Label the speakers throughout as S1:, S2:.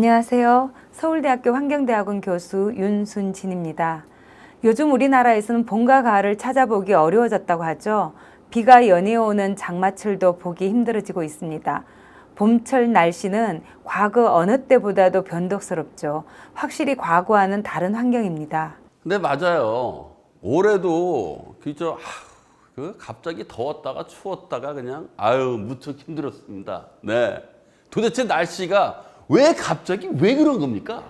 S1: 안녕하세요. 서울대학교 환경대학원 교수 윤순진입니다. 요즘 우리나라에서는 봄과 가을을 찾아보기 어려워졌다고 하죠. 비가 연이어 오는 장마철도 보기 힘들어지고 있습니다. 봄철 날씨는 과거 어느 때보다도 변덕스럽죠. 확실히 과거와는 다른 환경입니다.
S2: 근데 맞아요. 올해도 갑자기 더웠다가 추웠다가 그냥 무척 힘들었습니다. 네. 도대체 날씨가 갑자기 왜 그런 겁니까?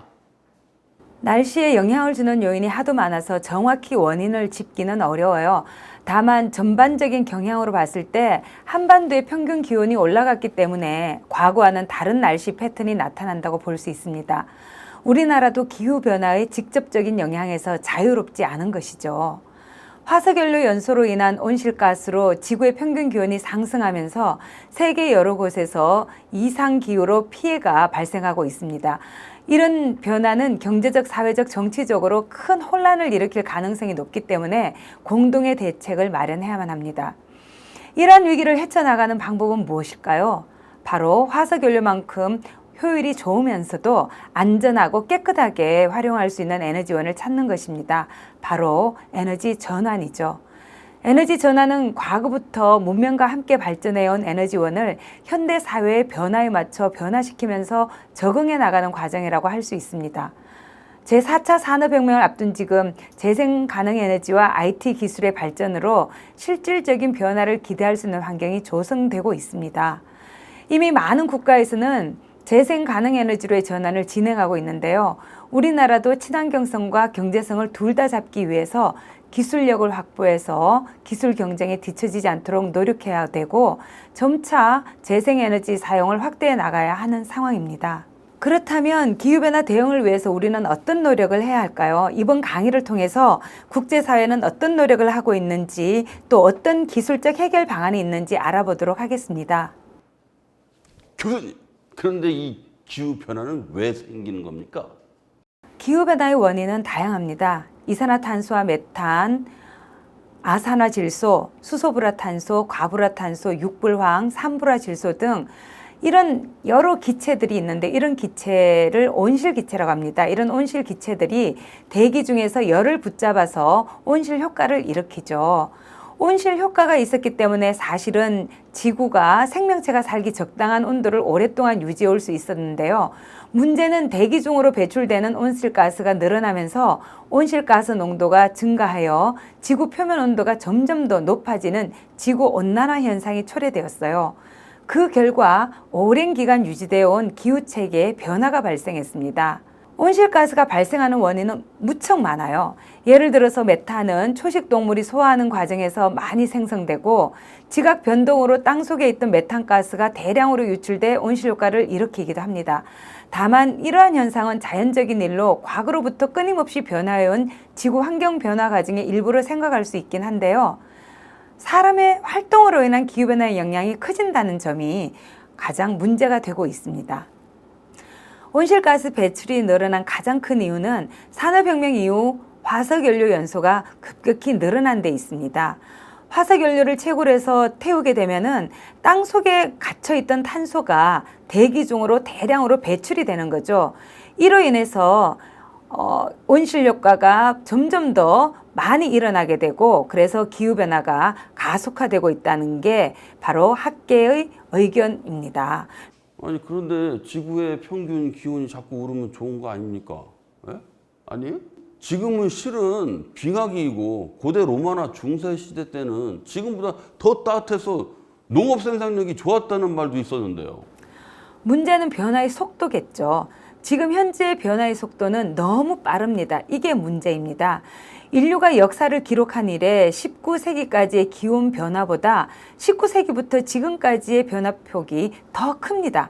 S1: 날씨에 영향을 주는 요인이 하도 많아서 정확히 원인을 짚기는 어려워요. 다만 전반적인 경향으로 봤을 때 한반도의 평균 기온이 올라갔기 때문에 과거와는 다른 날씨 패턴이 나타난다고 볼 수 있습니다. 우리나라도 기후변화의 직접적인 영향에서 자유롭지 않은 것이죠. 화석연료 연소로 인한 온실가스로 지구의 평균 기온이 상승하면서 세계 여러 곳에서 이상기후로 피해가 발생하고 있습니다. 이런 변화는 경제적, 사회적, 정치적으로 큰 혼란을 일으킬 가능성이 높기 때문에 공동의 대책을 마련해야만 합니다. 이러한 위기를 헤쳐나가는 방법은 무엇일까요? 바로 화석연료만큼 효율이 좋으면서도 안전하고 깨끗하게 활용할 수 있는 에너지원을 찾는 것입니다. 바로 에너지 전환이죠. 에너지 전환은 과거부터 문명과 함께 발전해온 에너지원을 현대 사회의 변화에 맞춰 변화시키면서 적응해 나가는 과정이라고 할 수 있습니다. 제4차 산업혁명을 앞둔 지금 재생가능에너지와 IT 기술의 발전으로 실질적인 변화를 기대할 수 있는 환경이 조성되고 있습니다. 이미 많은 국가에서는 재생가능에너지로의 전환을 진행하고 있는데요. 우리나라도 친환경성과 경제성을 둘 다 잡기 위해서 기술력을 확보해서 기술 경쟁에 뒤처지지 않도록 노력해야 되고 점차 재생에너지 사용을 확대해 나가야 하는 상황입니다. 그렇다면 기후변화 대응을 위해서 우리는 어떤 노력을 해야 할까요? 이번 강의를 통해서 국제사회는 어떤 노력을 하고 있는지 또 어떤 기술적 해결 방안이 있는지 알아보도록 하겠습니다.
S2: 교수님, 그런데 이 기후변화는 왜 생기는 겁니까?
S1: 기후변화의 원인은 다양합니다. 이산화탄소와 메탄, 아산화질소, 수소불화탄소, 과불화탄소, 육불황, 산불화질소 등 이런 여러 기체들이 있는데 이런 기체를 온실기체라고 합니다. 이런 온실기체들이 대기 중에서 열을 붙잡아서 온실 효과를 일으키죠. 온실 효과가 있었기 때문에 사실은 지구가 생명체가 살기 적당한 온도를 오랫동안 유지해 올 수 있었는데요. 문제는 대기 중으로 배출되는 온실가스가 늘어나면서 온실가스 농도가 증가하여 지구 표면 온도가 점점 더 높아지는 지구온난화 현상이 초래되었어요. 그 결과 오랜 기간 유지되어 온 기후체계에 변화가 발생했습니다. 온실가스가 발생하는 원인은 무척 많아요. 예를 들어서 메탄은 초식동물이 소화하는 과정에서 많이 생성되고 지각 변동으로 땅속에 있던 메탄가스가 대량으로 유출돼 온실효과를 일으키기도 합니다. 다만 이러한 현상은 자연적인 일로 과거로부터 끊임없이 변화해온 지구 환경 변화 과정의 일부를 생각할 수 있긴 한데요. 사람의 활동으로 인한 기후변화의 영향이 커진다는 점이 가장 문제가 되고 있습니다. 온실가스 배출이 늘어난 가장 큰 이유는 산업혁명 이후 화석연료 연소가 급격히 늘어난 데 있습니다. 화석연료를 채굴 해서 태우게 되면은 땅 속에 갇혀있던 탄소가 대기 중으로 대량으로 배출이 되는 거죠. 이로 인해서 온실효과가 점점 더 많이 일어나게 되고 그래서 기후변화가 가속화되고 있다는 게 바로 학계의 의견입니다.
S2: 아니 그런데 지구의 평균 기온이 자꾸 오르면 좋은 거 아닙니까? 예? 아니에요? 지금은 실은 빙하기이고 고대 로마나 중세 시대 때는 지금보다 더 따뜻해서 농업 생산력이 좋았다는 말도 있었는데요. 문제는
S1: 변화의 속도겠죠. 지금 현재의 변화의 속도는 너무 빠릅니다. 이게 문제입니다. 인류가 역사를 기록한 이래 19세기까지의 기온 변화보다 19세기부터 지금까지의 변화폭이 더 큽니다.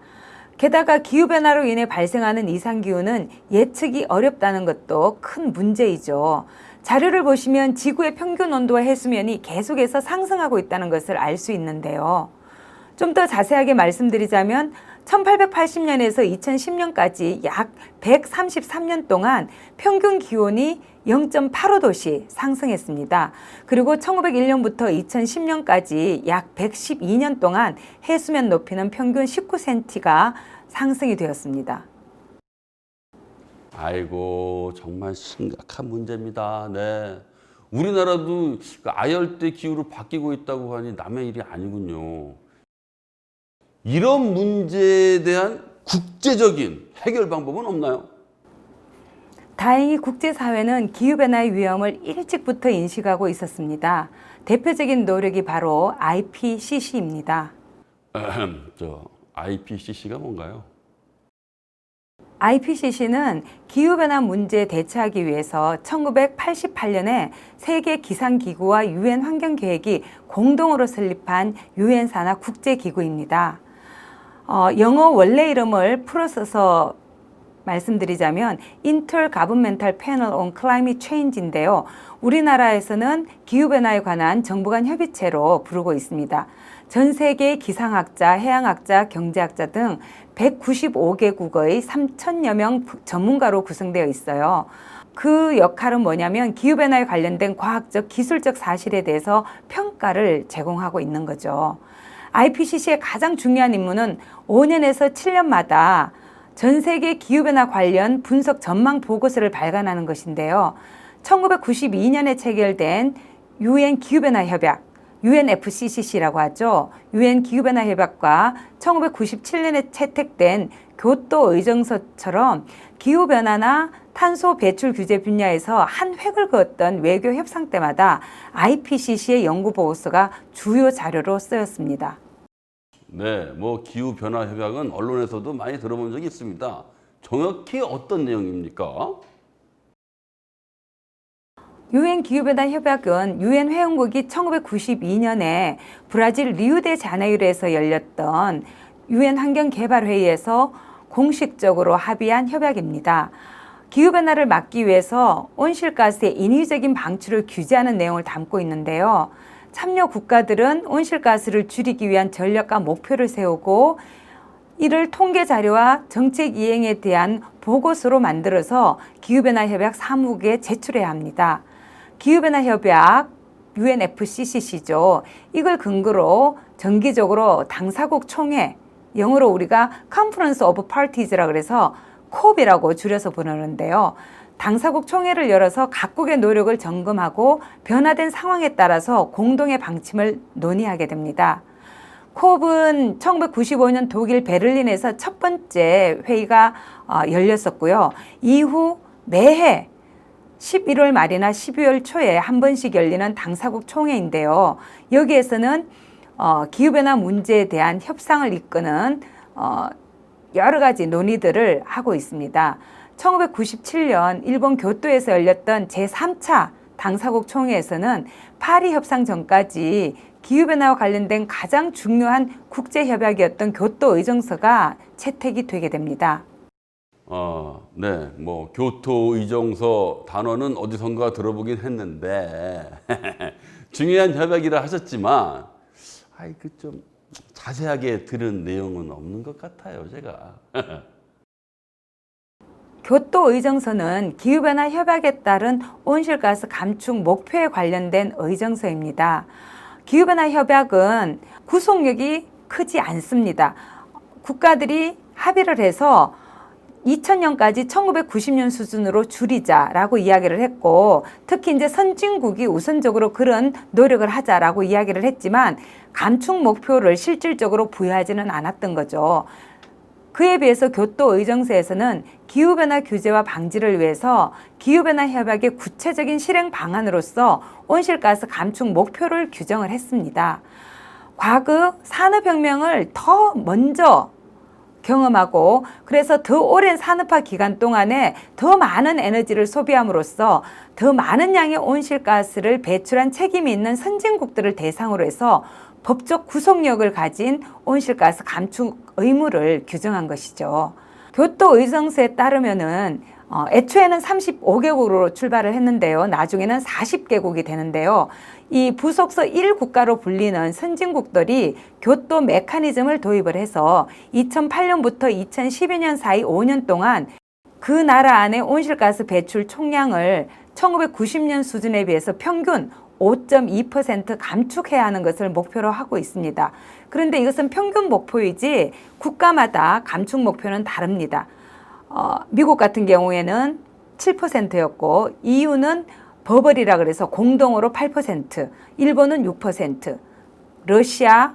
S1: 게다가 기후변화로 인해 발생하는 이상기후는 예측이 어렵다는 것도 큰 문제이죠. 자료를 보시면 지구의 평균 온도와 해수면이 계속해서 상승하고 있다는 것을 알 수 있는데요. 좀 더 자세하게 말씀드리자면 1880년에서 2010년까지 약 133년 동안 평균 기온이 0.85도씩 상승했습니다. 그리고 1901년부터 2010년까지 약 112년 동안 해수면 높이는 평균 19cm가 상승이 되었습니다.
S2: 아이고 정말 심각한 문제입니다. 네. 우리나라도 그 아열대 기후로 바뀌고 있다고 하니 남의 일이 아니군요. 이런 문제에 대한 국제적인 해결 방법은 없나요?
S1: 다행히 국제사회는 기후변화의 위험을 일찍부터 인식하고 있었습니다. 대표적인 노력이 바로 IPCC입니다.
S2: IPCC가 뭔가요?
S1: IPCC는 기후변화 문제에 대처하기 위해서 1988년에 세계 기상기구와 유엔 환경계획이 공동으로 설립한 유엔 산하 국제기구입니다. 영어 원래 이름을 풀어서 말씀드리자면 Intergovernmental Panel on Climate Change인데요. 우리나라에서는 기후변화에 관한 정부 간 협의체로 부르고 있습니다. 전 세계의 기상학자, 해양학자, 경제학자 등 195개국의 3,000여 명 전문가로 구성되어 있어요. 그 역할은 뭐냐면 기후변화에 관련된 과학적, 기술적 사실에 대해서 평가를 제공하고 있는 거죠. IPCC의 가장 중요한 임무는 5년에서 7년마다 전 세계 기후변화 관련 분석 전망 보고서를 발간하는 것인데요. 1992년에 체결된 UN 기후변화 협약, UNFCCC라고 하죠. UN 기후변화 협약과 1997년에 채택된 교토 의정서처럼 기후변화나 탄소 배출 규제 분야에서 한 획을 그었던 외교 협상 때마다 IPCC의 연구 보고서가 주요 자료로 쓰였습니다.
S2: 네, 뭐 기후변화 협약은 언론에서도 많이 들어본 적이 있습니다. 정확히 어떤 내용입니까?
S1: 유엔 기후변화 협약은 유엔 회원국이 1992년에 브라질 리우데자네이루에서 열렸던 유엔 환경개발회의에서 공식적으로 합의한 협약입니다. 기후변화를 막기 위해서 온실가스의 인위적인 방출을 규제하는 내용을 담고 있는데요. 참여 국가들은 온실가스를 줄이기 위한 전략과 목표를 세우고 이를 통계 자료와 정책 이행에 대한 보고서로 만들어서 기후변화 협약 사무국에 제출해야 합니다. 기후변화 협약 UNFCCC죠. 이걸 근거로 정기적으로 당사국 총회, 영어로 우리가 Conference of Parties라고 그래서 COP이라고 줄여서 부르는데요. 당사국 총회를 열어서 각국의 노력을 점검하고 변화된 상황에 따라서 공동의 방침을 논의하게 됩니다. COP은 1995년 독일 베를린에서 첫 번째 회의가 열렸었고요. 이후 매해 11월 말이나 12월 초에 한 번씩 열리는 당사국 총회인데요. 여기에서는 기후변화 문제에 대한 협상을 이끄는 여러 가지 논의들을 하고 있습니다. 1997년 일본 교토에서 열렸던 제3차 당사국 총회에서는 파리 협상 전까지 기후변화와 관련된 가장 중요한 국제협약이었던 교토 의정서가 채택이 되게 됩니다.
S2: 네, 뭐 교토 의정서 단어는 어디선가 들어보긴 했는데 중요한 협약이라 하셨지만 좀 자세하게 들은 내용은 없는 것 같아요, 제가.
S1: 교토 의정서는 기후변화 협약에 따른 온실가스 감축 목표에 관련된 의정서입니다. 기후변화 협약은 구속력이 크지 않습니다. 국가들이 합의를 해서 2000년까지 1990년 수준으로 줄이자라고 이야기를 했고, 특히 이제 선진국이 우선적으로 그런 노력을 하자라고 이야기를 했지만 감축 목표를 실질적으로 부여하지는 않았던 거죠. 그에 비해서 교토 의정서에서는 기후변화 규제와 방지를 위해서 기후변화 협약의 구체적인 실행 방안으로서 온실가스 감축 목표를 규정을 했습니다. 과거 산업혁명을 더 먼저 경험하고 그래서 더 오랜 산업화 기간 동안에 더 많은 에너지를 소비함으로써 더 많은 양의 온실가스를 배출한 책임이 있는 선진국들을 대상으로 해서 법적 구속력을 가진 온실가스 감축 의무를 규정한 것이죠. 교토 의정서에 따르면은 애초에는 35개국으로 출발을 했는데요. 나중에는 40개국이 되는데요. 이 부속서 1국가로 불리는 선진국들이 교토 메커니즘을 도입을 해서 2008년부터 2012년 사이 5년 동안 그 나라 안의 온실가스 배출 총량을 1990년 수준에 비해서 평균 5.2% 감축해야 하는 것을 목표로 하고 있습니다. 그런데 이것은 평균 목표이지 국가마다 감축 목표는 다릅니다. 미국 같은 경우에는 7%였고 EU는 버블이라 그래서 공동으로 8%, 일본은 6%, 러시아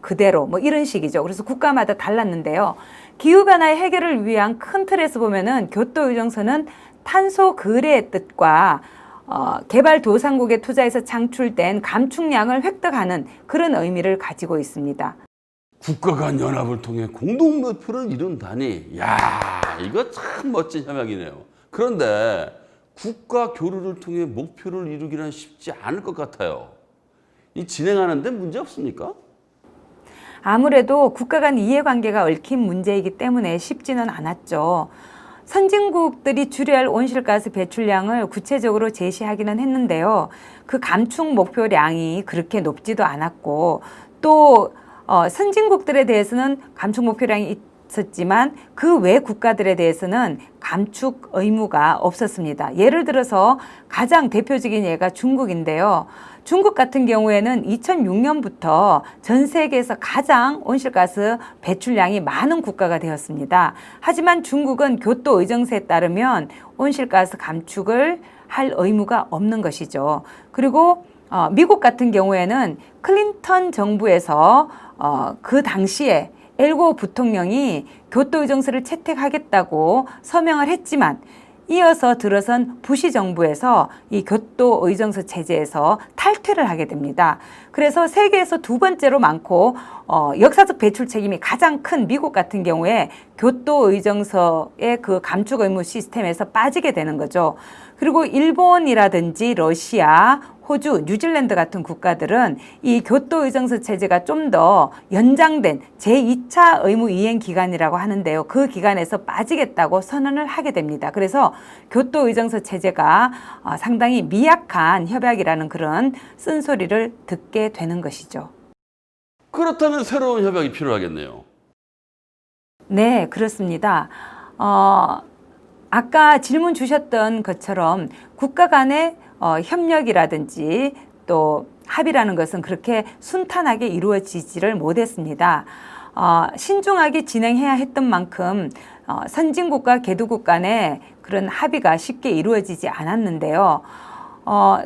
S1: 그대로 뭐 이런 식이죠. 그래서 국가마다 달랐는데요. 기후변화의 해결을 위한 큰 틀에서 보면은 교토의정서는 탄소 거래의 뜻과 개발도상국에 투자해서 창출된 감축량을 획득하는 그런 의미를 가지고 있습니다.
S2: 국가 간 연합을 통해 공동 목표를 이룬다니, 야, 이거 참 멋진 협약이네요. 그런데 국가 교류를 통해 목표를 이루기란 쉽지 않을 것 같아요. 이 진행하는데 문제 없습니까?
S1: 아무래도 국가 간 이해관계가 얽힌 문제이기 때문에 쉽지는 않았죠. 선진국들이 줄여야 할 온실가스 배출량을 구체적으로 제시하기는 했는데요. 그 감축 목표량이 그렇게 높지도 않았고 또 선진국들에 대해서는 감축 목표량이 있었지만 그 외 국가들에 대해서는 감축 의무가 없었습니다. 예를 들어서 가장 대표적인 예가 중국인데요. 중국 같은 경우에는 2006년부터 전 세계에서 가장 온실가스 배출량이 많은 국가가 되었습니다. 하지만 중국은 교토 의정서에 따르면 온실가스 감축을 할 의무가 없는 것이죠. 그리고 미국 같은 경우에는 클린턴 정부에서 그 당시에 엘고 부통령이 교토의정서를 채택하겠다고 서명을 했지만 이어서 들어선 부시 정부에서 이 교토의정서 체제에서 탈퇴를 하게 됩니다. 그래서 세계에서 두 번째로 많고 역사적 배출 책임이 가장 큰 미국 같은 경우에 교토의정서의 그 감축 의무 시스템에서 빠지게 되는 거죠. 그리고 일본이라든지 러시아, 호주, 뉴질랜드 같은 국가들은 이 교토의정서 체제가 좀 더 연장된 제2차 의무 이행 기간이라고 하는데요. 그 기간에서 빠지겠다고 선언을 하게 됩니다. 그래서 교토의정서 체제가 상당히 미약한 협약이라는 그런 쓴소리를 듣게 되는 것이죠.
S2: 그렇다면 새로운 협약이 필요하겠네요.
S1: 네, 그렇습니다. 아까 질문 주셨던 것처럼 국가 간의 협력이라든지 또 합의라는 것은 그렇게 순탄하게 이루어지지를 못했습니다. 신중하게 진행해야 했던 만큼 선진국과 개도국 간의 그런 합의가 쉽게 이루어지지 않았는데요.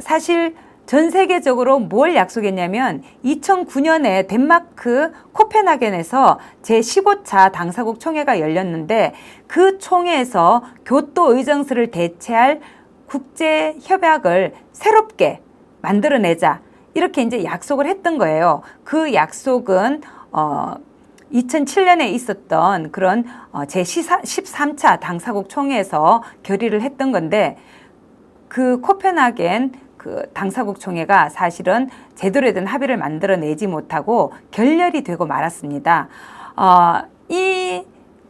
S1: 사실 전 세계적으로 뭘 약속했냐면 2009년에 덴마크 코펜하겐에서 제15차 당사국 총회가 열렸는데 그 총회에서 교토 의정서를 대체할 국제 협약을 새롭게 만들어내자 이렇게 이제 약속을 했던 거예요. 그 약속은 2007년에 있었던 그런 제13차 당사국 총회에서 결의를 했던 건데 그 코펜하겐 그 당사국 총회가 사실은 제대로 된 합의를 만들어내지 못하고 결렬이 되고 말았습니다.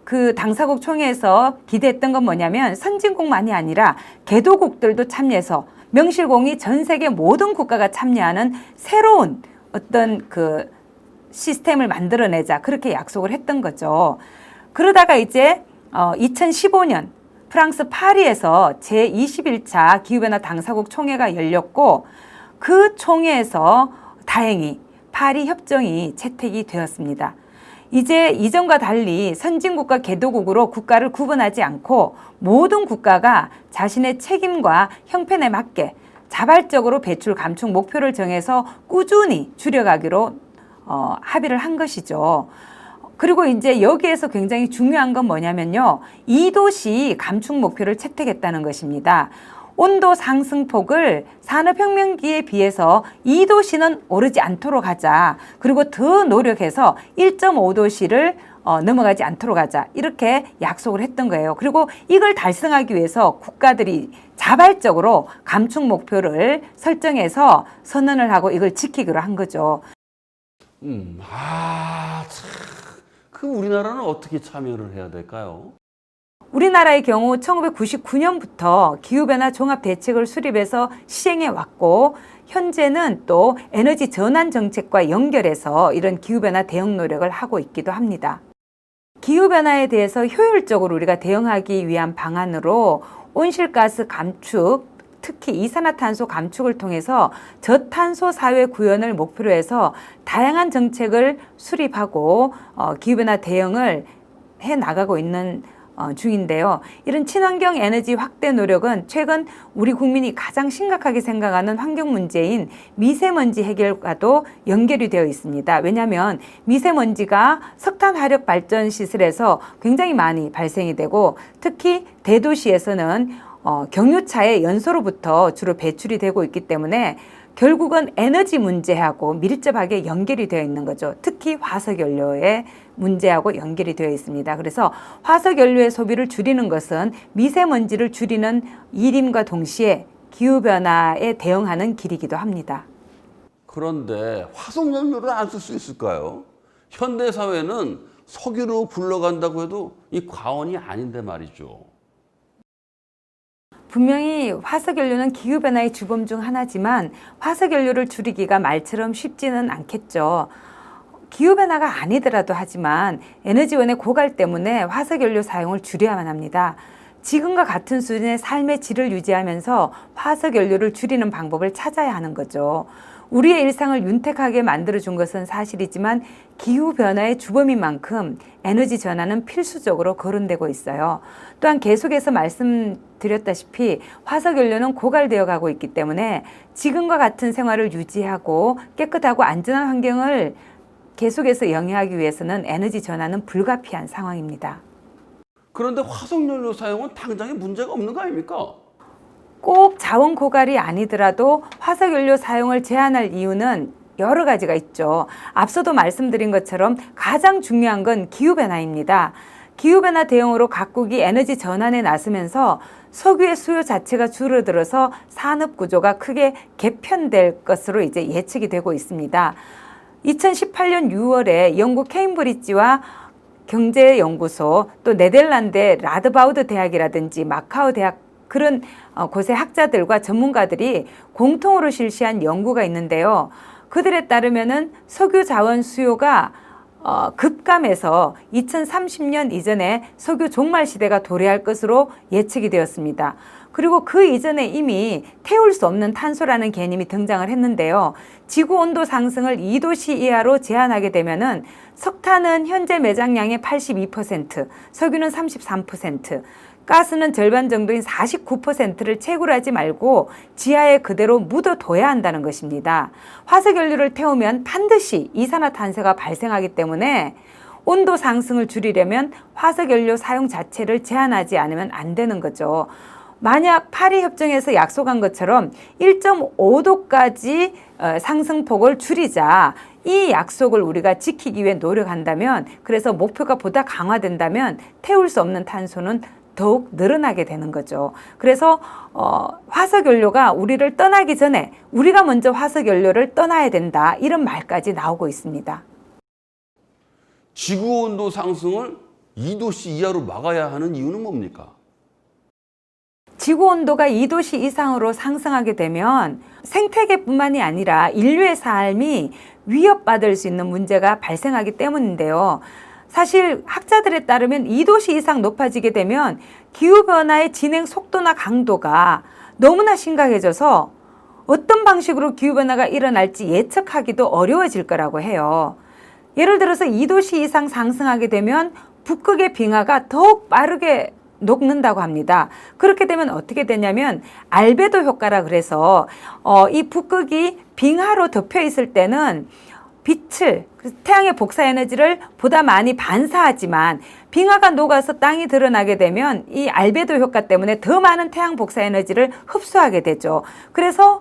S1: 그 당사국 총회에서 기대했던 건 뭐냐면 선진국만이 아니라 개도국들도 참여해서 명실공히 전 세계 모든 국가가 참여하는 새로운 어떤 그 시스템을 만들어내자 그렇게 약속을 했던 거죠. 그러다가 이제 2015년 프랑스 파리에서 제21차 기후변화 당사국 총회가 열렸고 그 총회에서 다행히 파리 협정이 채택이 되었습니다. 이제 이전과 달리 선진국과 개도국으로 국가를 구분하지 않고 모든 국가가 자신의 책임과 형편에 맞게 자발적으로 배출 감축 목표를 정해서 꾸준히 줄여가기로 합의를 한 것이죠. 그리고 이제 여기에서 굉장히 중요한 건 뭐냐면요. 2도씨 감축 목표를 채택했다는 것입니다. 온도 상승폭을 산업혁명기에 비해서 2도씨는 오르지 않도록 하자. 그리고 더 노력해서 1.5도씨를 넘어가지 않도록 하자. 이렇게 약속을 했던 거예요. 그리고 이걸 달성하기 위해서 국가들이 자발적으로 감축 목표를 설정해서 선언을 하고 이걸 지키기로 한 거죠.
S2: 참. 그 우리나라는 어떻게 참여를 해야 될까요?
S1: 우리나라의 경우 1999년부터 기후변화 종합대책을 수립해서 시행해 왔고 현재는 또 에너지 전환 정책과 연결해서 이런 기후변화 대응 노력을 하고 있기도 합니다. 기후변화에 대해서 효율적으로 우리가 대응하기 위한 방안으로 온실가스 감축, 특히 이산화탄소 감축을 통해서 저탄소 사회 구현을 목표로 해서 다양한 정책을 수립하고 기후변화 대응을 해 나가고 있는 중인데요. 이런 친환경 에너지 확대 노력은 최근 우리 국민이 가장 심각하게 생각하는 환경 문제인 미세먼지 해결과도 연결이 되어 있습니다. 왜냐하면 미세먼지가 석탄 화력 발전 시설에서 굉장히 많이 발생이 되고 특히 대도시에서는 경유차의 연소로부터 주로 배출이 되고 있기 때문에 결국은 에너지 문제하고 밀접하게 연결이 되어 있는 거죠. 특히 화석연료의 문제하고 연결이 되어 있습니다. 그래서 화석연료의 소비를 줄이는 것은 미세먼지를 줄이는 일임과 동시에 기후변화에 대응하는 길이기도 합니다.
S2: 그런데 화석연료를 안 쓸 수 있을까요? 현대사회는 석유로 굴러간다고 해도 이 과언이 아닌데 말이죠.
S1: 분명히 화석연료는 기후변화의 주범 중 하나지만 화석연료를 줄이기가 말처럼 쉽지는 않겠죠. 기후변화가 아니더라도 하지만 에너지원의 고갈 때문에 화석연료 사용을 줄여야만 합니다. 지금과 같은 수준의 삶의 질을 유지하면서 화석연료를 줄이는 방법을 찾아야 하는 거죠. 우리의 일상을 윤택하게 만들어준 것은 사실이지만 기후변화의 주범인 만큼 에너지 전환은 필수적으로 거론되고 있어요. 또한 계속해서 말씀드렸다시피 화석연료는 고갈되어 가고 있기 때문에 지금과 같은 생활을 유지하고 깨끗하고 안전한 환경을 계속해서 영위하기 위해서는 에너지 전환은 불가피한 상황입니다.
S2: 그런데 화석연료 사용은 당장에 문제가 없는 거 아닙니까?
S1: 꼭 자원 고갈이 아니더라도 화석연료 사용을 제한할 이유는 여러 가지가 있죠. 앞서도 말씀드린 것처럼 가장 중요한 건 기후변화입니다. 기후변화 대응으로 각국이 에너지 전환에 나서면서 석유의 수요 자체가 줄어들어서 산업 구조가 크게 개편될 것으로 이제 예측이 되고 있습니다. 2018년 6월에 영국 케임브리지와 경제연구소 또 네덜란드의 라드바우드 대학이라든지 마카오 대학 그런 곳의 학자들과 전문가들이 공통으로 실시한 연구가 있는데요. 그들에 따르면은 석유 자원 수요가 급감해서 2030년 이전에 석유 종말 시대가 도래할 것으로 예측이 되었습니다. 그리고 그 이전에 이미 태울 수 없는 탄소라는 개념이 등장을 했는데요. 지구 온도 상승을 2도씨 이하로 제한하게 되면은 석탄은 현재 매장량의 82%, 석유는 33%, 가스는 절반 정도인 49%를 채굴하지 말고 지하에 그대로 묻어둬야 한다는 것입니다. 화석연료를 태우면 반드시 이산화탄소가 발생하기 때문에 온도 상승을 줄이려면 화석연료 사용 자체를 제한하지 않으면 안 되는 거죠. 만약 파리 협정에서 약속한 것처럼 1.5도까지 상승폭을 줄이자 이 약속을 우리가 지키기 위해 노력한다면 그래서 목표가 보다 강화된다면 태울 수 없는 탄소는 더욱 늘어나게 되는 거죠. 그래서 화석연료가 우리를 떠나기 전에 우리가 먼저 화석연료를 떠나야 된다 이런 말까지 나오고 있습니다.
S2: 지구온도 상승을 2도씨 이하로 막아야 하는 이유는 뭡니까?
S1: 지구온도가 2도씨 이상으로 상승하게 되면 생태계뿐만이 아니라 인류의 삶이 위협받을 수 있는 문제가 발생하기 때문인데요. 사실 학자들에 따르면 2도씨 이상 높아지게 되면 기후변화의 진행 속도나 강도가 너무나 심각해져서 어떤 방식으로 기후변화가 일어날지 예측하기도 어려워질 거라고 해요. 예를 들어서 2도씨 이상 상승하게 되면 북극의 빙하가 더욱 빠르게 녹는다고 합니다. 그렇게 되면 어떻게 되냐면 알베도 효과라 그래서 이 북극이 빙하로 덮여 있을 때는 빛을 태양의 복사 에너지를 보다 많이 반사하지만 빙하가 녹아서 땅이 드러나게 되면 이 알베도 효과 때문에 더 많은 태양 복사 에너지를 흡수하게 되죠. 그래서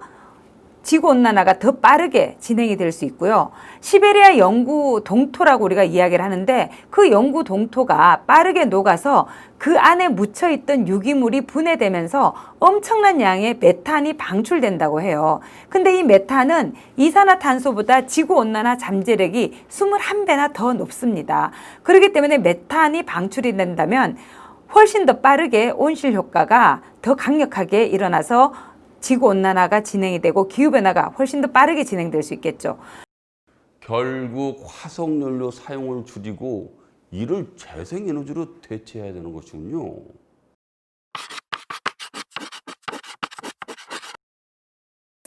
S1: 지구온난화가 더 빠르게 진행이 될 수 있고요. 시베리아 영구 동토라고 우리가 이야기를 하는데 그 영구 동토가 빠르게 녹아서 그 안에 묻혀있던 유기물이 분해되면서 엄청난 양의 메탄이 방출된다고 해요. 근데 이 메탄은 이산화탄소보다 지구온난화 잠재력이 21배나 더 높습니다. 그렇기 때문에 메탄이 방출이 된다면 훨씬 더 빠르게 온실 효과가 더 강력하게 일어나서 지구온난화가 진행이 되고 기후변화가 훨씬 더 빠르게 진행될 수 있겠죠.
S2: 결국 화석연료 사용을 줄이고 이를 재생에너지로 대체해야 되는 것이군요.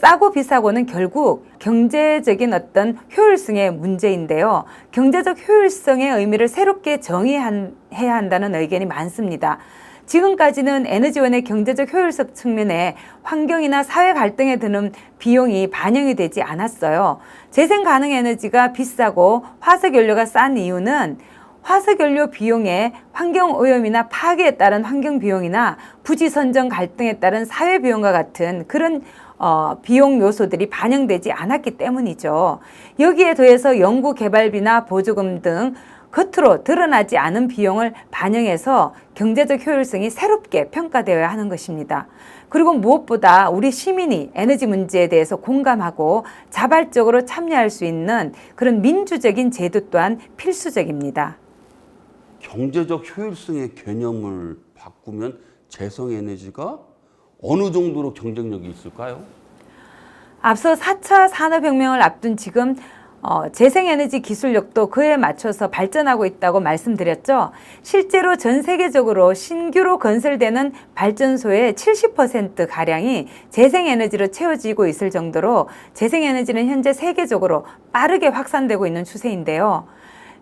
S1: 싸고 비싸고는 결국 경제적인 어떤 효율성의 문제인데요. 경제적 효율성의 의미를 새롭게 정의해야 한다는 의견이 많습니다. 지금까지는 에너지원의 경제적 효율성 측면에 환경이나 사회 갈등에 드는 비용이 반영이 되지 않았어요. 재생 가능 에너지가 비싸고 화석연료가 싼 이유는 화석연료 비용에 환경오염이나 파괴에 따른 환경비용이나 부지 선정 갈등에 따른 사회비용과 같은 그런 비용 요소들이 반영되지 않았기 때문이죠. 여기에 더해서 연구개발비나 보조금 등 겉으로 드러나지 않은 비용을 반영해서 경제적 효율성이 새롭게 평가되어야 하는 것입니다. 그리고 무엇보다 우리 시민이 에너지 문제에 대해서 공감하고 자발적으로 참여할 수 있는 그런 민주적인 제도 또한 필수적입니다.
S2: 경제적 효율성의 개념을 바꾸면 재생에너지가 어느 정도로 경쟁력이 있을까요?
S1: 앞서 4차 산업혁명을 앞둔 지금 재생에너지 기술력도 그에 맞춰서 발전하고 있다고 말씀드렸죠. 실제로 전 세계적으로 신규로 건설되는 발전소의 70%가량이 재생에너지로 채워지고 있을 정도로 재생에너지는 현재 세계적으로 빠르게 확산되고 있는 추세인데요.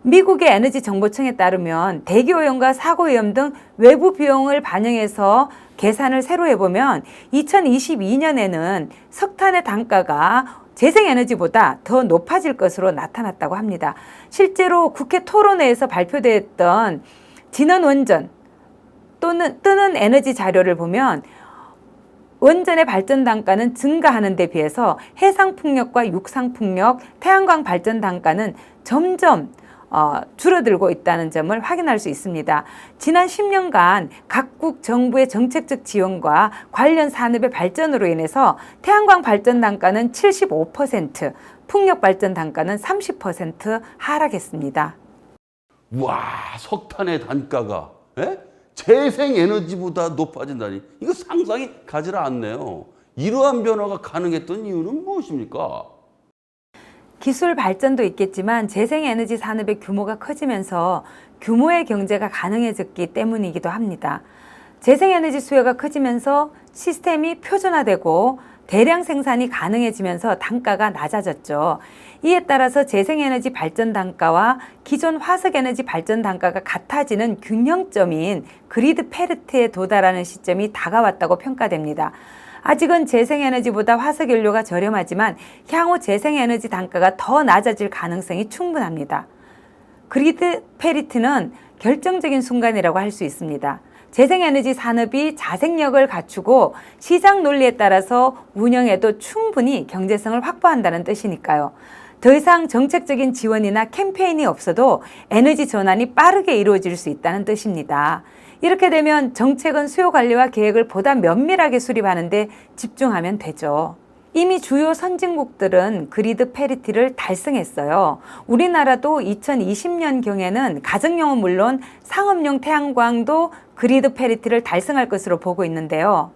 S1: 미국의 에너지정보청에 따르면 대기오염과 사고위험 등 외부 비용을 반영해서 계산을 새로 해보면 2022년에는 석탄의 단가가 재생에너지보다 더 높아질 것으로 나타났다고 합니다. 실제로 국회 토론회에서 발표됐던 진원원전 또는 뜨는 에너지 자료를 보면 원전의 발전 단가는 증가하는 데 비해서 해상풍력과 육상풍력, 태양광 발전 단가는 점점 줄어들고 있다는 점을 확인할 수 있습니다. 지난 10년간 각국 정부의 정책적 지원과 관련 산업의 발전으로 인해서 태양광 발전 단가는 75%, 풍력 발전 단가는 30% 하락했습니다.
S2: 와, 석탄의 단가가 재생에너지보다 높아진다니 이거 상상이 가지 않네요. 이러한 변화가 가능했던 이유는 무엇입니까?
S1: 기술 발전도 있겠지만 재생에너지 산업의 규모가 커지면서 규모의 경제가 가능해졌기 때문이기도 합니다. 재생에너지 수요가 커지면서 시스템이 표준화되고 대량 생산이 가능해지면서 단가가 낮아졌죠. 이에 따라서 재생에너지 발전 단가와 기존 화석에너지 발전 단가가 같아지는 균형점인 그리드 페리티에 도달하는 시점이 다가왔다고 평가됩니다. 아직은 재생에너지보다 화석연료가 저렴하지만 향후 재생에너지 단가가 더 낮아질 가능성이 충분합니다. 그리드 페리티는 결정적인 순간이라고 할 수 있습니다. 재생에너지 산업이 자생력을 갖추고 시장 논리에 따라서 운영에도 충분히 경제성을 확보한다는 뜻이니까요. 더 이상 정책적인 지원이나 캠페인이 없어도 에너지 전환이 빠르게 이루어질 수 있다는 뜻입니다. 이렇게 되면 정책은 수요 관리와 계획을 보다 면밀하게 수립하는 데 집중하면 되죠. 이미 주요 선진국들은 그리드 페리티를 달성했어요. 우리나라도 2020년경에는 가정용은 물론 상업용 태양광도 그리드 페리티를 달성할 것으로 보고 있는데요.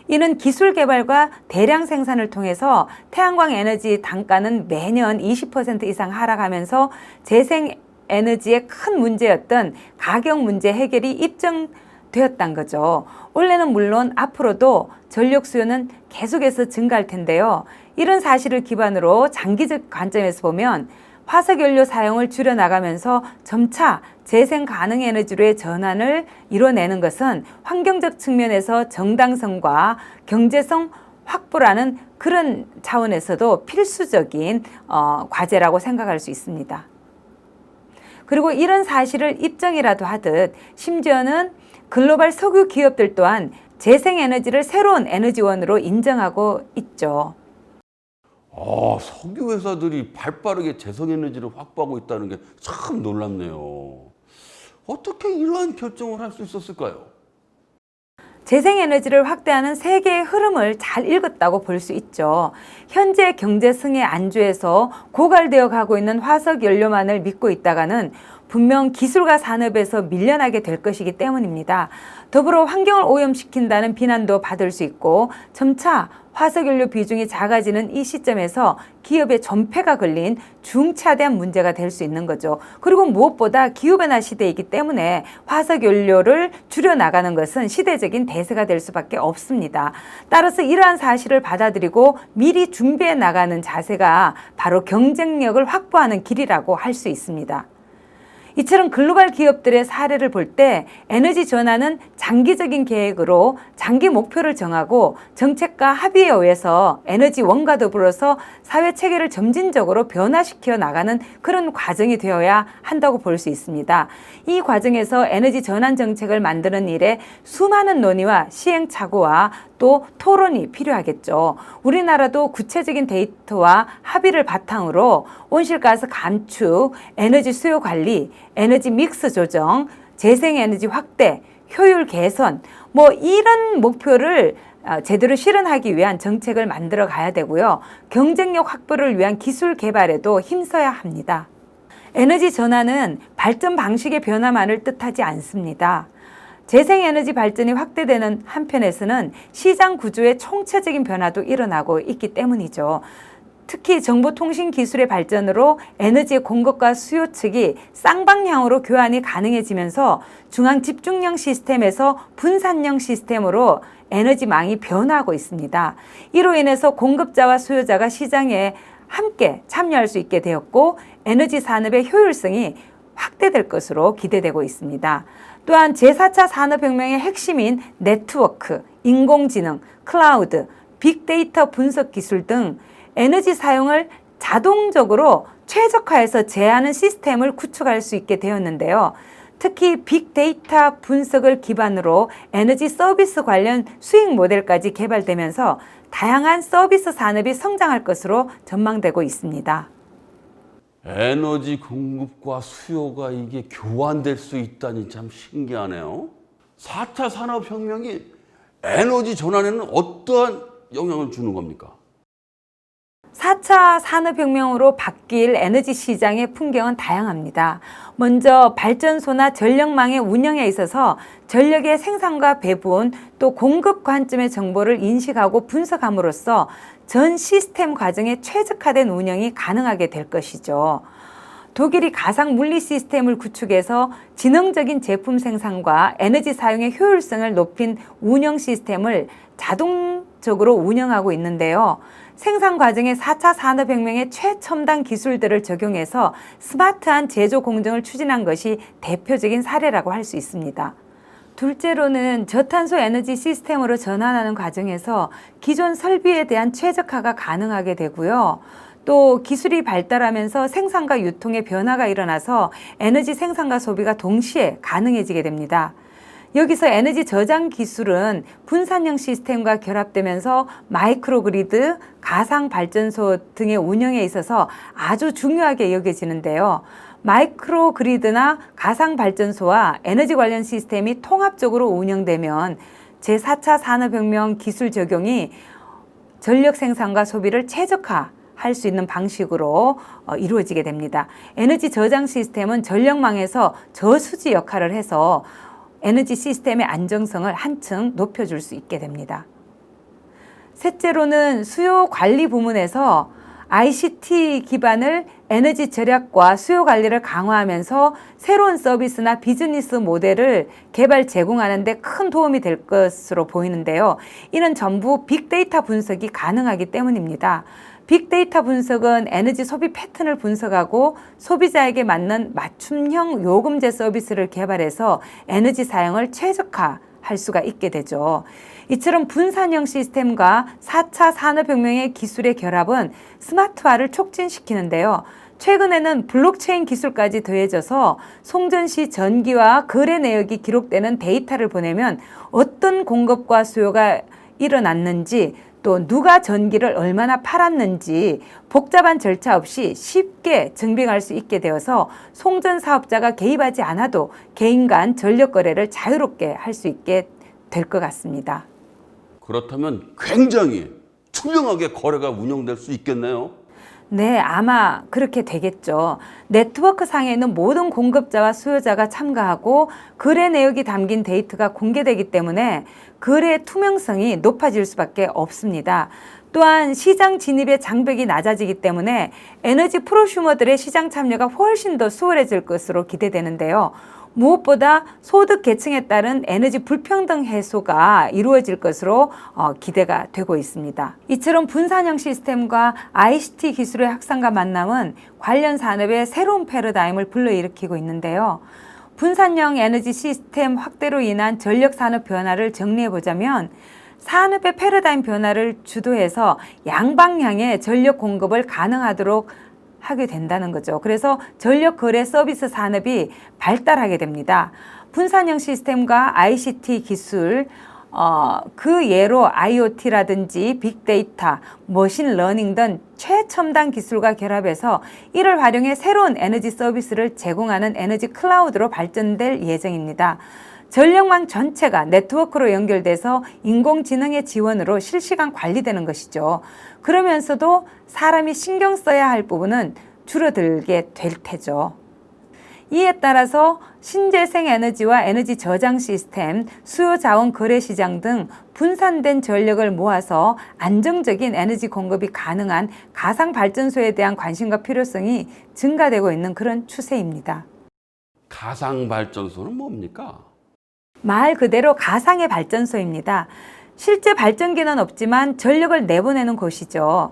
S1: 이는 기술 개발과 대량 생산을 통해서 태양광 에너지 단가는 매년 20% 이상 하락하면서 재생에너지의 큰 문제였던 가격 문제 해결이 입증되었다는 거죠. 원래는 물론 앞으로도 전력 수요는 계속해서 증가할 텐데요. 이런 사실을 기반으로 장기적 관점에서 보면 화석연료 사용을 줄여나가면서 점차 재생 가능 에너지로의 전환을 이뤄내는 것은 환경적 측면에서 정당성과 경제성 확보라는 그런 차원에서도 필수적인 과제라고 생각할 수 있습니다. 그리고 이런 사실을 입증이라도 하듯 심지어는 글로벌 석유 기업들 또한 재생에너지를 새로운 에너지원으로 인정하고 있죠.
S2: 석유 회사들이 발빠르게 재생에너지를 확보하고 있다는 게 참 놀랍네요. 어떻게 이러한 결정을 할 수 있었을까요?
S1: 재생에너지를 확대하는 세계의 흐름을 잘 읽었다고 볼 수 있죠. 현재 경제성의 안주에서 고갈되어 가고 있는 화석연료만을 믿고 있다가는 분명 기술과 산업에서 밀려나게 될 것이기 때문입니다. 더불어 환경을 오염시킨다는 비난도 받을 수 있고 점차 화석연료 비중이 작아지는 이 시점에서 기업의 존폐가 걸린 중차대한 문제가 될 수 있는 거죠. 그리고 무엇보다 기후변화 시대이기 때문에 화석연료를 줄여나가는 것은 시대적인 대세가 될 수밖에 없습니다. 따라서 이러한 사실을 받아들이고 미리 준비해 나가는 자세가 바로 경쟁력을 확보하는 길이라고 할 수 있습니다. 이처럼 글로벌 기업들의 사례를 볼 때 에너지 전환은 장기적인 계획으로 장기 목표를 정하고 정책과 합의에 의해서 에너지원과 더불어서 사회 체계를 점진적으로 변화시켜 나가는 그런 과정이 되어야 한다고 볼 수 있습니다. 이 과정에서 에너지 전환 정책을 만드는 일에 수많은 논의와 시행착오와 또 토론이 필요하겠죠. 우리나라도 구체적인 데이터와 합의를 바탕으로 온실가스 감축, 에너지 수요 관리, 에너지 믹스 조정, 재생에너지 확대, 효율 개선, 이런 목표를 제대로 실현하기 위한 정책을 만들어 가야 되고요. 경쟁력 확보를 위한 기술 개발에도 힘써야 합니다. 에너지 전환은 발전 방식의 변화만을 뜻하지 않습니다. 재생에너지 발전이 확대되는 한편에서는 시장 구조의 총체적인 변화도 일어나고 있기 때문이죠. 특히 정보통신 기술의 발전으로 에너지의 공급과 수요 측이 쌍방향으로 교환이 가능해지면서 중앙 집중형 시스템에서 분산형 시스템으로 에너지망이 변화하고 있습니다. 이로 인해서 공급자와 수요자가 시장에 함께 참여할 수 있게 되었고 에너지 산업의 효율성이 확대될 것으로 기대되고 있습니다. 또한 제4차 산업혁명의 핵심인 네트워크, 인공지능, 클라우드, 빅데이터 분석 기술 등 에너지 사용을 자동적으로 최적화해서 제한하는 시스템을 구축할 수 있게 되었는데요. 특히 빅데이터 분석을 기반으로 에너지 서비스 관련 수익 모델까지 개발되면서 다양한 서비스 산업이 성장할 것으로 전망되고 있습니다.
S2: 에너지 공급과 수요가 이게 교환될 수 있다니 참 신기하네요. 4차 산업혁명이 에너지 전환에는 어떠한 영향을 주는 겁니까?
S1: 4차 산업혁명으로 바뀔 에너지 시장의 풍경은 다양합니다. 먼저 발전소나 전력망의 운영에 있어서 전력의 생산과 배분 또 공급 관점의 정보를 인식하고 분석함으로써 전 시스템 과정의 최적화된 운영이 가능하게 될 것이죠. 독일이 가상 물리 시스템을 구축해서 지능적인 제품 생산과 에너지 사용의 효율성을 높인 운영 시스템을 자동적으로 운영하고 있는데요. 생산 과정에 4차 산업혁명의 최첨단 기술들을 적용해서 스마트한 제조 공정을 추진한 것이 대표적인 사례라고 할 수 있습니다. 둘째로는 저탄소 에너지 시스템으로 전환하는 과정에서 기존 설비에 대한 최적화가 가능하게 되고요. 또 기술이 발달하면서 생산과 유통의 변화가 일어나서 에너지 생산과 소비가 동시에 가능해지게 됩니다. 여기서 에너지 저장 기술은 분산형 시스템과 결합되면서 마이크로그리드, 가상 발전소 등의 운영에 있어서 아주 중요하게 여겨지는데요. 마이크로그리드나 가상 발전소와 에너지 관련 시스템이 통합적으로 운영되면 제4차 산업혁명 기술 적용이 전력 생산과 소비를 최적화할 수 있는 방식으로 이루어지게 됩니다. 에너지 저장 시스템은 전력망에서 저수지 역할을 해서 에너지 시스템의 안정성을 한층 높여줄 수 있게 됩니다. 셋째로는 수요 관리 부문에서 ICT 기반을 에너지 절약과 수요 관리를 강화하면서 새로운 서비스나 비즈니스 모델을 개발 제공하는 데 큰 도움이 될 것으로 보이는데요. 이는 전부 빅데이터 분석이 가능하기 때문입니다. 빅데이터 분석은 에너지 소비 패턴을 분석하고 소비자에게 맞는 맞춤형 요금제 서비스를 개발해서 에너지 사용을 최적화할 수가 있게 되죠. 이처럼 분산형 시스템과 4차 산업혁명의 기술의 결합은 스마트화를 촉진시키는데요. 최근에는 블록체인 기술까지 더해져서 송전 시 전기와 거래 내역이 기록되는 데이터를 보내면 어떤 공급과 수요가 일어났는지 또 누가 전기를 얼마나 팔았는지 복잡한 절차 없이 쉽게 증빙할 수 있게 되어서 송전 사업자가 개입하지 않아도 개인 간 전력 거래를 자유롭게 할 수 있게 될 것 같습니다.
S2: 그렇다면 굉장히 투명하게 거래가 운영될 수 있겠네요.
S1: 네, 아마 그렇게 되겠죠. 네트워크 상에 있는 모든 공급자와 수요자가 참가하고 거래 내역이 담긴 데이터가 공개되기 때문에 거래의 투명성이 높아질 수밖에 없습니다. 또한 시장 진입의 장벽이 낮아지기 때문에 에너지 프로슈머들의 시장 참여가 훨씬 더 수월해질 것으로 기대되는데요. 무엇보다 소득 계층에 따른 에너지 불평등 해소가 이루어질 것으로 기대가 되고 있습니다. 이처럼 분산형 시스템과 ICT 기술의 확산과 만남은 관련 산업의 새로운 패러다임을 불러일으키고 있는데요. 분산형 에너지 시스템 확대로 인한 전력 산업 변화를 정리해 보자면 산업의 패러다임 변화를 주도해서 양방향의 전력 공급을 가능하도록 하게 된다는 거죠. 그래서 전력 거래 서비스 산업이 발달하게 됩니다. 분산형 시스템과 ICT 기술, 그 예로 IoT라든지 빅데이터, 머신러닝 등 최첨단 기술과 결합해서 이를 활용해 새로운 에너지 서비스를 제공하는 에너지 클라우드로 발전될 예정입니다. 전력망 전체가 네트워크로 연결돼서 인공지능의 지원으로 실시간 관리되는 것이죠. 그러면서도 사람이 신경 써야 할 부분은 줄어들게 될 테죠. 이에 따라서 신재생 에너지와 에너지 저장 시스템, 수요 자원 거래 시장 등 분산된 전력을 모아서 안정적인 에너지 공급이 가능한 가상 발전소에 대한 관심과 필요성이 증가되고 있는 그런 추세입니다.
S2: 가상 발전소는 뭡니까?
S1: 말 그대로 가상의 발전소입니다. 실제 발전기는 없지만 전력을 내보내는 곳이죠.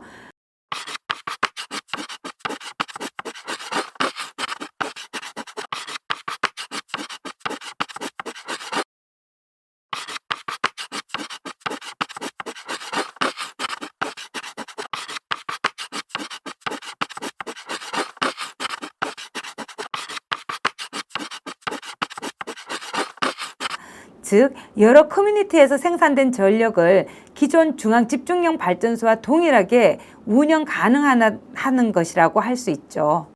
S1: 즉 여러 커뮤니티에서 생산된 전력을 기존 중앙 집중형 발전소와 동일하게 운영 가능하는 것이라고 할 수 있죠.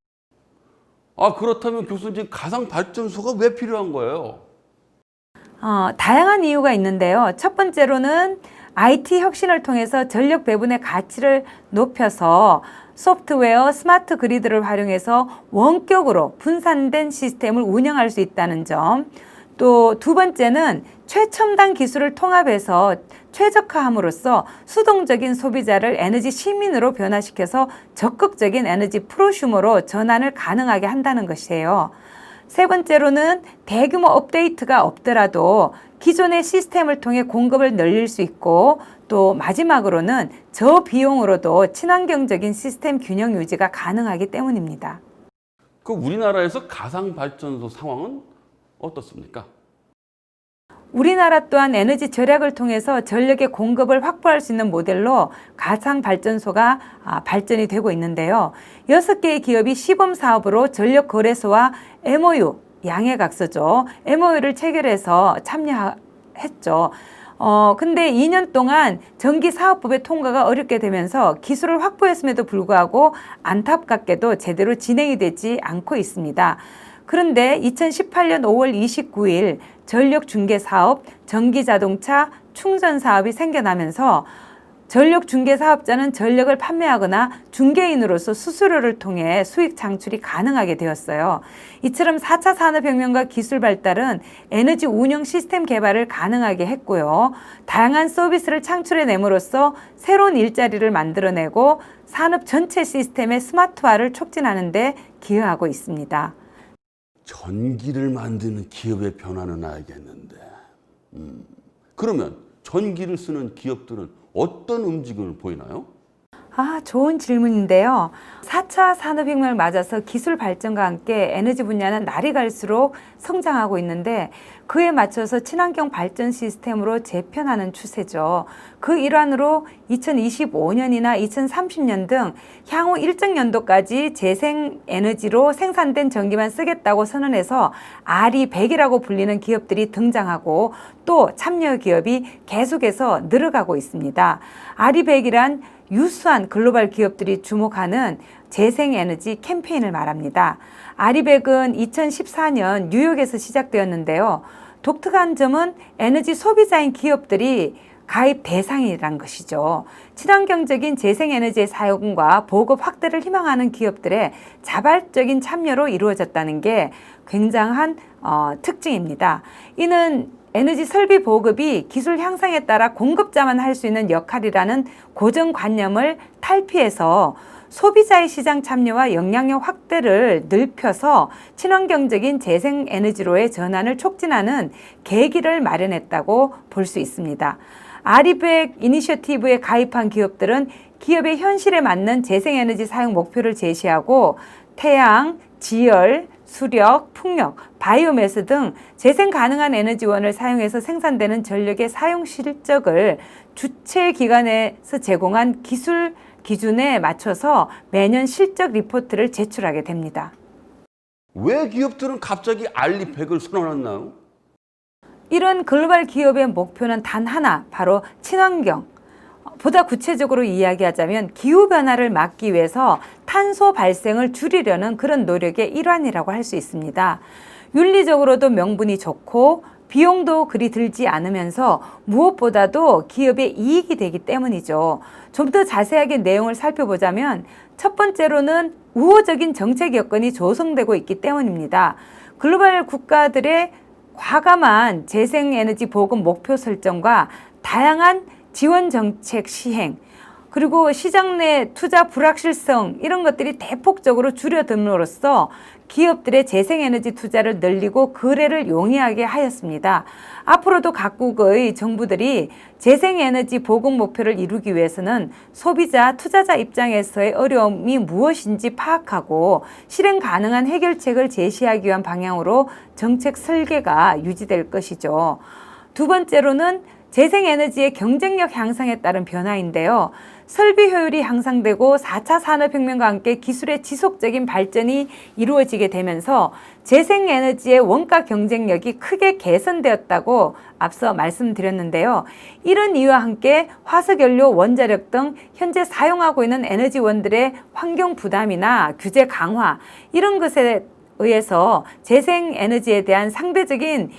S2: 그렇다면 교수님 가상 발전소가 왜 필요한 거예요?
S1: 다양한 이유가 있는데요. 첫 번째로는 IT 혁신을 통해서 전력 배분의 가치를 높여서 소프트웨어, 스마트 그리드를 활용해서 원격으로 분산된 시스템을 운영할 수 있다는 점. 또 두 번째는 최첨단 기술을 통합해서 최적화함으로써 수동적인 소비자를 에너지 시민으로 변화시켜서 적극적인 에너지 프로슈머로 전환을 가능하게 한다는 것이에요. 세 번째로는 대규모 업데이트가 없더라도 기존의 시스템을 통해 공급을 늘릴 수 있고, 또 마지막으로는 저비용으로도 친환경적인 시스템 균형 유지가 가능하기 때문입니다.
S2: 그 우리나라에서 가상 발전소 상황은 어떻습니까?
S1: 우리나라 또한 에너지 절약을 통해서 전력의 공급을 확보할 수 있는 모델로 가상 발전소가 발전이 되고 있는데요. 6개의 기업이 시범 사업으로 전력 거래소와 MOU, 양해각서죠. MOU를 체결해서 참여했죠. 근데 2년 동안 전기사업법의 통과가 어렵게 되면서 기술을 확보했음에도 불구하고 안타깝게도 제대로 진행이 되지 않고 있습니다. 그런데 2018년 5월 29일 전력중개사업, 전기자동차 충전사업이 생겨나면서 전력중개사업자는 전력을 판매하거나 중개인으로서 수수료를 통해 수익 창출이 가능하게 되었어요. 이처럼 4차 산업혁명과 기술 발달은 에너지 운영 시스템 개발을 가능하게 했고요. 다양한 서비스를 창출해냄으로써 새로운 일자리를 만들어내고 산업 전체 시스템의 스마트화를 촉진하는 데 기여하고 있습니다.
S2: 전기를 만드는 기업의 변화는 알겠는데, 그러면 전기를 쓰는 기업들은 어떤 움직임을 보이나요?
S1: 좋은 질문인데요. 4차 산업혁명을 맞아서 기술 발전과 함께 에너지 분야는 날이 갈수록 성장하고 있는데, 그에 맞춰서 친환경 발전 시스템으로 재편하는 추세죠. 그 일환으로 2025년이나 2030년 등 향후 일정 연도까지 재생에너지로 생산된 전기만 쓰겠다고 선언해서 RE100이라고 불리는 기업들이 등장하고, 또 참여 기업이 계속해서 늘어가고 있습니다. RE100이란 유수한 글로벌 기업들이 주목하는 재생에너지 캠페인을 말합니다. RE100은 2014년 뉴욕에서 시작되었는데요. 독특한 점은 에너지 소비자인 기업들이 가입 대상이란 것이죠. 친환경적인 재생에너지의 사용과 보급 확대를 희망하는 기업들의 자발적인 참여로 이루어졌다는 게 굉장한 특징입니다. 이는 에너지 설비 보급이 기술 향상에 따라 공급자만 할 수 있는 역할이라는 고정관념을 탈피해서 소비자의 시장 참여와 영향력 확대를 넓혀서 친환경적인 재생에너지로의 전환을 촉진하는 계기를 마련했다고 볼 수 있습니다. 아리백 이니셔티브에 가입한 기업들은 기업의 현실에 맞는 재생에너지 사용 목표를 제시하고 태양, 지열, 수력, 풍력, 바이오매스 등 재생 가능한 에너지원을 사용해서 생산되는 전력의 사용 실적을 주최 기관에서 제공한 기술 기준에 맞춰서 매년 실적 리포트를 제출하게 됩니다.
S2: 왜 기업들은 갑자기 알리백을 선언했나요?
S1: 이런 글로벌 기업의 목표는 단 하나, 바로 친환경. 보다 구체적으로 이야기하자면 기후변화를 막기 위해서 탄소 발생을 줄이려는 그런 노력의 일환이라고 할 수 있습니다. 윤리적으로도 명분이 좋고 비용도 그리 들지 않으면서 무엇보다도 기업의 이익이 되기 때문이죠. 좀 더 자세하게 내용을 살펴보자면 첫 번째로는 우호적인 정책 여건이 조성되고 있기 때문입니다. 글로벌 국가들의 과감한 재생에너지 보급 목표 설정과 다양한 지원 정책 시행, 그리고 시장 내 투자 불확실성 이런 것들이 대폭적으로 줄어듦으로써 기업들의 재생에너지 투자를 늘리고 거래를 용이하게 하였습니다. 앞으로도 각국의 정부들이 재생에너지 보급 목표를 이루기 위해서는 소비자, 투자자 입장에서의 어려움이 무엇인지 파악하고 실행 가능한 해결책을 제시하기 위한 방향으로 정책 설계가 유지될 것이죠. 두 번째로는 재생에너지의 경쟁력 향상에 따른 변화인데요. 설비 효율이 향상되고 4차 산업혁명과 함께 기술의 지속적인 발전이 이루어지게 되면서 재생에너지의 원가 경쟁력이 크게 개선되었다고 앞서 말씀드렸는데요. 이런 이유와 함께 화석연료, 원자력 등 현재 사용하고 있는 에너지원들의 환경 부담이나 규제 강화 이런 것에 의해서 재생에너지에 대한 상대적인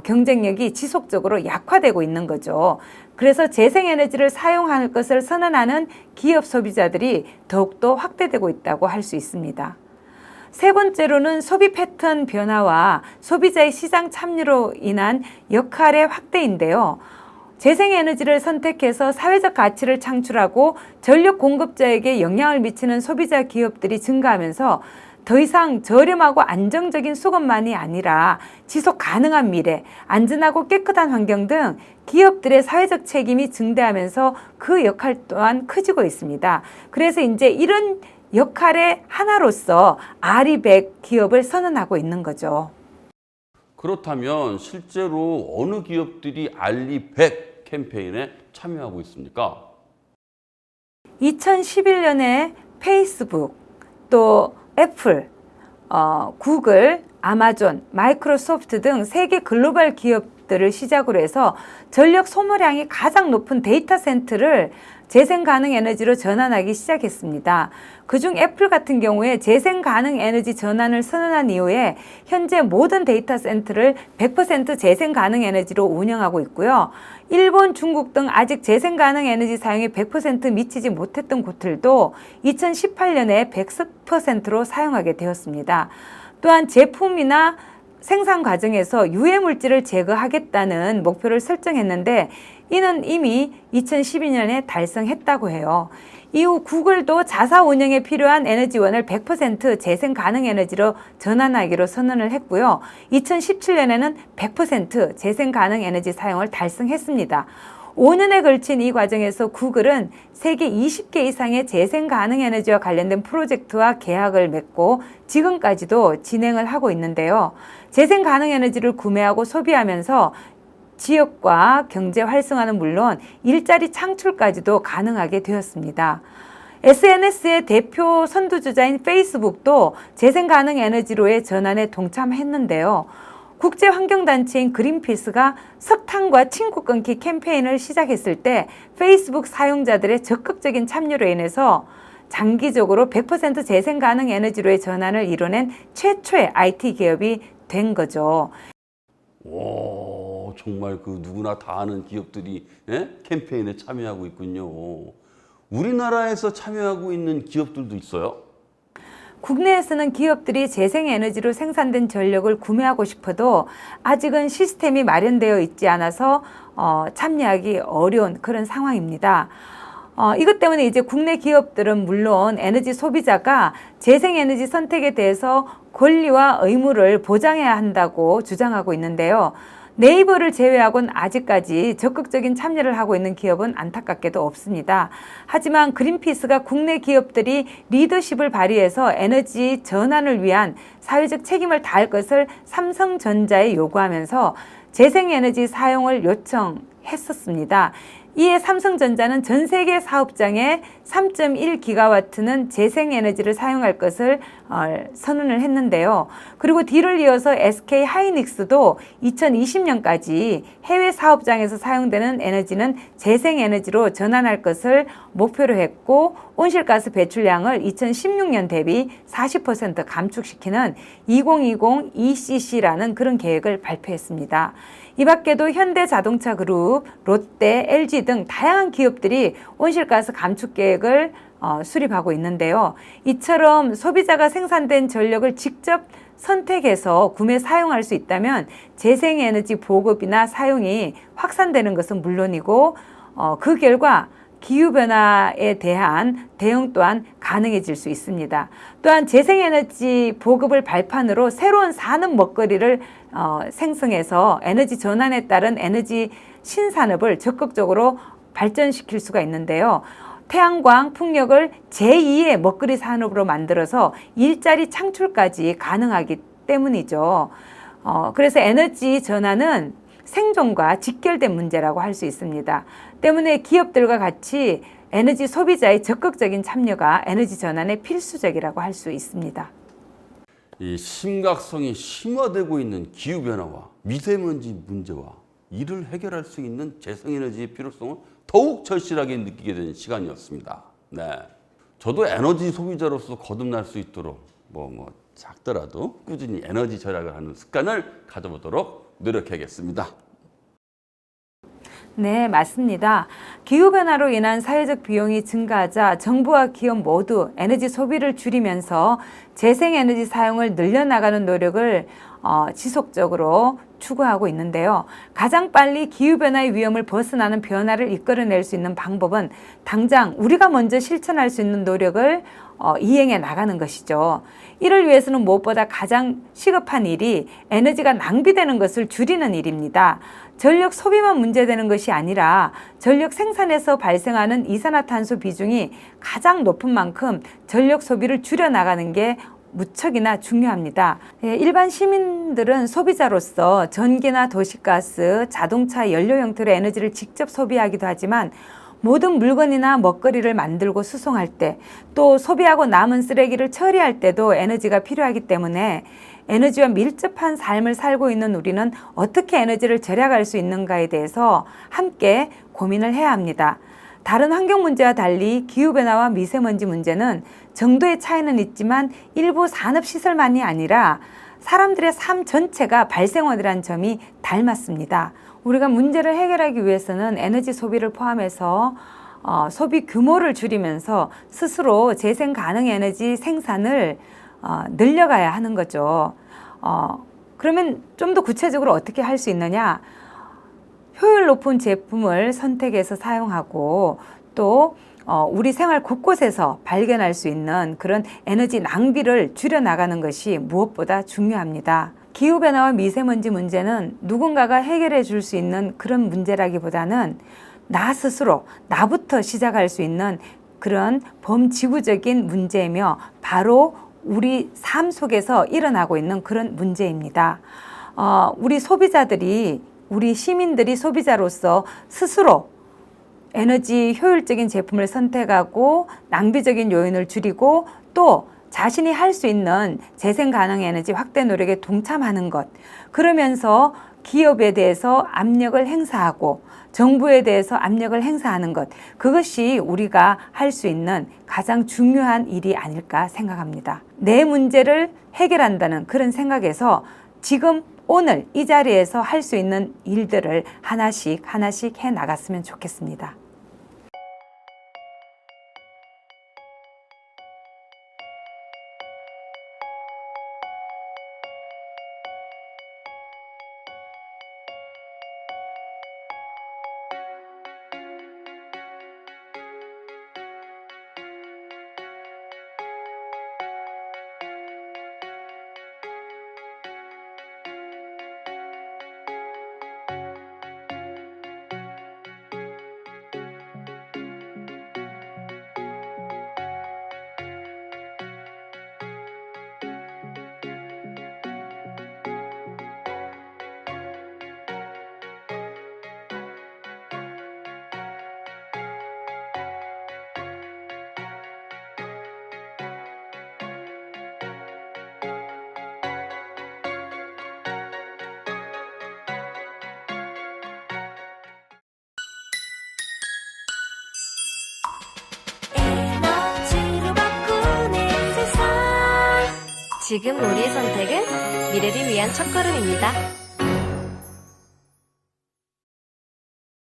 S1: 경쟁력이 지속적으로 약화되고 있는 거죠. 그래서 재생에너지를 사용할 것을 선언하는 기업 소비자들이 더욱더 확대되고 있다고 할 수 있습니다. 세 번째로는 소비 패턴 변화와 소비자의 시장 참여로 인한 역할의 확대인데요. 재생에너지를 선택해서 사회적 가치를 창출하고 전력 공급자에게 영향을 미치는 소비자 기업들이 증가하면서 더 이상 저렴하고 안정적인 수급만이 아니라 지속 가능한 미래, 안전하고 깨끗한 환경 등 기업들의 사회적 책임이 증대하면서 그 역할 또한 커지고 있습니다. 그래서 이제 이런 역할의 하나로서 아리백 기업을 선언하고 있는 거죠.
S2: 그렇다면 실제로 어느 기업들이 알리백 캠페인에 참여하고 있습니까?
S1: 2011년에 페이스북, 또 애플, 구글, 아마존, 마이크로소프트 등 세계 글로벌 기업들을 시작으로 해서 전력 소모량이 가장 높은 데이터 센터를 재생 가능 에너지로 전환하기 시작했습니다. 그중 애플 같은 경우에 재생 가능 에너지 전환을 선언한 이후에 현재 모든 데이터 센터를 100% 재생 가능 에너지로 운영하고 있고요. 일본, 중국 등 아직 재생 가능 에너지 사용이 100% 미치지 못했던 곳들도 2018년에 100%로 사용하게 되었습니다. 또한 제품이나 생산 과정에서 유해 물질을 제거하겠다는 목표를 설정했는데 이는 이미 2012년에 달성했다고 해요. 이후 구글도 자사 운영에 필요한 에너지원을 100% 재생 가능 에너지로 전환하기로 선언을 했고요. 2017년에는 100% 재생 가능 에너지 사용을 달성했습니다. 5년에 걸친 이 과정에서 구글은 세계 20개 이상의 재생 가능 에너지와 관련된 프로젝트와 계약을 맺고 지금까지도 진행을 하고 있는데요. 재생 가능 에너지를 구매하고 소비하면서 지역과 경제 활성화는 물론 일자리 창출까지도 가능하게 되었습니다. SNS의 대표 선두주자인 페이스북도 재생 가능 에너지로의 전환에 동참했는데요. 국제환경단체인 그린피스가 석탄과 친구 끊기 캠페인을 시작했을 때 페이스북 사용자들의 적극적인 참여로 인해서 장기적으로 100% 재생 가능 에너지로의 전환을 이뤄낸 최초의 IT 기업이 된 거죠.
S2: 오, 정말 그 누구나 다 아는 기업들이 캠페인에 참여하고 있군요. 우리나라에서 참여하고 있는 기업들도 있어요?
S1: 국내에서는 기업들이 재생에너지로 생산된 전력을 구매하고 싶어도 아직은 시스템이 마련되어 있지 않아서 참여하기 어려운 그런 상황입니다. 이것 때문에 이제 국내 기업들은 물론 에너지 소비자가 재생에너지 선택에 대해서 권리와 의무를 보장해야 한다고 주장하고 있는데요. 네이버를 제외하고는 아직까지 적극적인 참여를 하고 있는 기업은 안타깝게도 없습니다. 하지만 그린피스가 국내 기업들이 리더십을 발휘해서 에너지 전환을 위한 사회적 책임을 다할 것을 삼성전자에 요구하면서 재생에너지 사용을 요청했었습니다. 이에 삼성전자는 전 세계 사업장에 3.1기가와트는 재생에너지를 사용할 것을 선언을 했는데요. 그리고 뒤를 이어서 SK 하이닉스도 2020년까지 해외 사업장에서 사용되는 에너지는 재생에너지로 전환할 것을 목표로 했고 온실가스 배출량을 2016년 대비 40% 감축시키는 2020 ECC라는 그런 계획을 발표했습니다. 이 밖에도 현대자동차 그룹, 롯데, LG 등 다양한 기업들이 온실가스 감축 계획을 수립하고 있는데요. 이처럼 소비자가 생산된 전력을 직접 선택해서 구매 사용할 수 있다면 재생에너지 보급이나 사용이 확산되는 것은 물론이고 그 결과 기후변화에 대한 대응 또한 가능해질 수 있습니다. 또한 재생에너지 보급을 발판으로 새로운 산업 먹거리를 생성해서 에너지 전환에 따른 에너지 신산업을 적극적으로 발전시킬 수가 있는데요. 태양광, 풍력을 제2의 먹거리 산업으로 만들어서 일자리 창출까지 가능하기 때문이죠. 그래서 에너지 전환은 생존과 직결된 문제라고 할 수 있습니다. 때문에 기업들과 같이 에너지 소비자의 적극적인 참여가 에너지 전환에 필수적이라고 할 수 있습니다.
S2: 이 심각성이 심화되고 있는 기후변화와 미세먼지 문제와 이를 해결할 수 있는 재생에너지의 필요성을 더욱 절실하게 느끼게 된 시간이었습니다. 네, 저도 에너지 소비자로서 거듭날 수 있도록 작더라도 꾸준히 에너지 절약을 하는 습관을 가져보도록 노력하겠습니다.
S1: 네, 맞습니다. 기후변화로 인한 사회적 비용이 증가하자 정부와 기업 모두 에너지 소비를 줄이면서 재생에너지 사용을 늘려나가는 노력을 지속적으로 추구하고 있는데요. 가장 빨리 기후변화의 위험을 벗어나는 변화를 이끌어낼 수 있는 방법은 당장 우리가 먼저 실천할 수 있는 노력을 이행해 나가는 것이죠. 이를 위해서는 무엇보다 가장 시급한 일이 에너지가 낭비되는 것을 줄이는 일입니다. 전력 소비만 문제되는 것이 아니라 전력 생산에서 발생하는 이산화탄소 비중이 가장 높은 만큼 전력 소비를 줄여나가는 게 무척이나 중요합니다. 일반 시민들은 소비자로서 전기나 도시가스, 자동차 연료 형태로 에너지를 직접 소비하기도 하지만 모든 물건이나 먹거리를 만들고 수송할 때, 또 소비하고 남은 쓰레기를 처리할 때도 에너지가 필요하기 때문에 에너지와 밀접한 삶을 살고 있는 우리는 어떻게 에너지를 절약할 수 있는가에 대해서 함께 고민을 해야 합니다. 다른 환경 문제와 달리 기후변화와 미세먼지 문제는 정도의 차이는 있지만 일부 산업시설만이 아니라 사람들의 삶 전체가 발생원이라는 점이 닮았습니다. 우리가 문제를 해결하기 위해서는 에너지 소비를 포함해서 소비 규모를 줄이면서 스스로 재생 가능 에너지 생산을 늘려가야 하는 거죠. 그러면 좀 더 구체적으로 어떻게 할 수 있느냐? 효율 높은 제품을 선택해서 사용하고 또 우리 생활 곳곳에서 발견할 수 있는 그런 에너지 낭비를 줄여나가는 것이 무엇보다 중요합니다. 기후변화와 미세먼지 문제는 누군가가 해결해 줄 수 있는 그런 문제라기보다는 나 스스로, 나부터 시작할 수 있는 그런 범지구적인 문제이며 바로 우리 삶 속에서 일어나고 있는 그런 문제입니다. 우리 소비자들이, 우리 시민들이 소비자로서 스스로 에너지 효율적인 제품을 선택하고 낭비적인 요인을 줄이고 또 자신이 할 수 있는 재생 가능 에너지 확대 노력에 동참하는 것, 그러면서 기업에 대해서 압력을 행사하고 정부에 대해서 압력을 행사하는 것, 그것이 우리가 할 수 있는 가장 중요한 일이 아닐까 생각합니다. 내 문제를 해결한다는 그런 생각에서 지금 오늘 이 자리에서 할 수 있는 일들을 하나씩 해 나갔으면 좋겠습니다.
S3: 에너지로 바꾸는 세상. 지금 우리의 선택은 미래를 위한 첫걸음입니다.